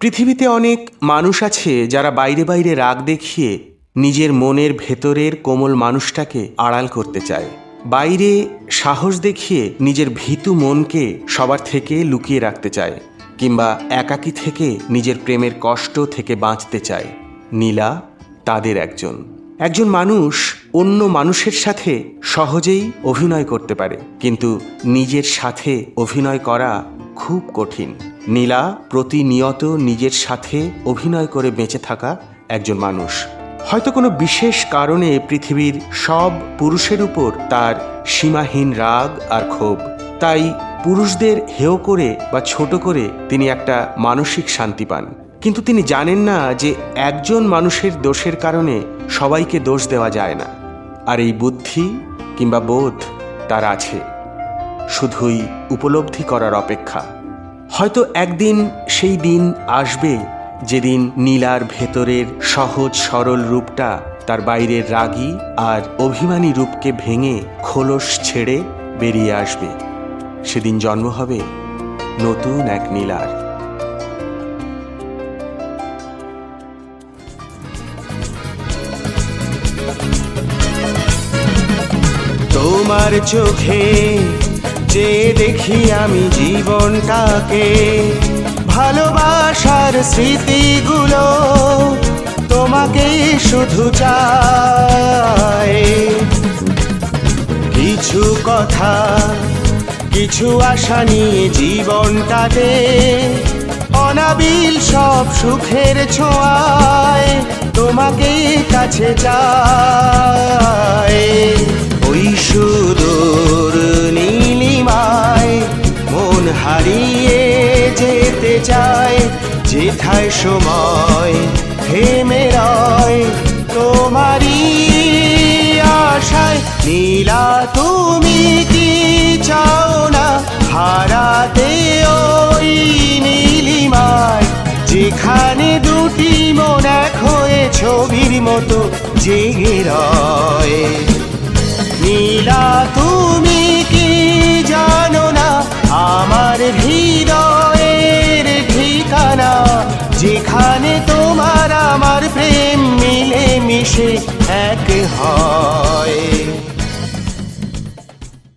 পৃথিবীতে অনেক মানুষ আছে যারা বাইরে বাইরে রাগ দেখিয়ে নিজের মনের ভেতরের কোমল মানুষটাকে আড়াল করতে চায়। বাইরে সাহস দেখিয়ে নিজের ভীতু মনকে সবার থেকে লুকিয়ে রাখতে চায়, কিংবা একাকী থেকে নিজের প্রেমের কষ্ট থেকে বাঁচতে চায়। নীলা তাদের একজন মানুষ অন্য মানুষের সাথে সহজেই অভিনয় করতে পারে, কিন্তু নিজের সাথে অভিনয় করা খুব কঠিন। নীলা প্রতিনিয়ত নিজের সাথে অভিনয় করে বেঁচে থাকা একজন মানুষ। হয়তো কোনো বিশেষ কারণে পৃথিবীর সব পুরুষের উপর তার সীমাহীন রাগ আর ক্ষোভ। তাই পুরুষদের হেয় করে বা ছোট করে তিনি একটা মানসিক শান্তি পান। কিন্তু তিনি জানেন না যে একজন মানুষের দোষের কারণে সবাইকে দোষ দেওয়া যায় না। আর এই বুদ্ধি কিংবা বোধ তার আছে, শুধুই উপলব্ধি করার অপেক্ষা। হয়তো একদিন সেই দিন আসবে যেদিন নীলার ভেতরের সহজ সরল রূপটা তার বাইরের রাগী আর অভিমানী রূপকে ভেঙে খোলস ছেড়ে বেরিয়ে আসবে। সেদিন জন্ম হবে নতুন এক নীলার। তোমার চোখে যে দেখি আমি জীবনটাকে, ভালোবাসার স্মৃতিগুলো তোমাকেই শুধু চাই। কিছু কথা কিছু আশা নিয়ে জীবনটাতে অনাবিল সব সুখের ছোঁয়ায় তোমাকেই কাছে চাই। ওই সুদূর নীলিমায় মন হারিয়ে যেতে চায়, যেথায় সময় থেমে রয় তোমারই আশায়। নীলা তুমি কি চাও না হারাতে ওই নীলিমায়, যেখানে দুটি মন এক হয়ে ছবির মতো জেগে রয়। নীলা তুমি কি জানো না আমার হৃদয়ের ঠিকানা, যেখানে তোমার আমার প্রেম মিলে মিশে এক হয়।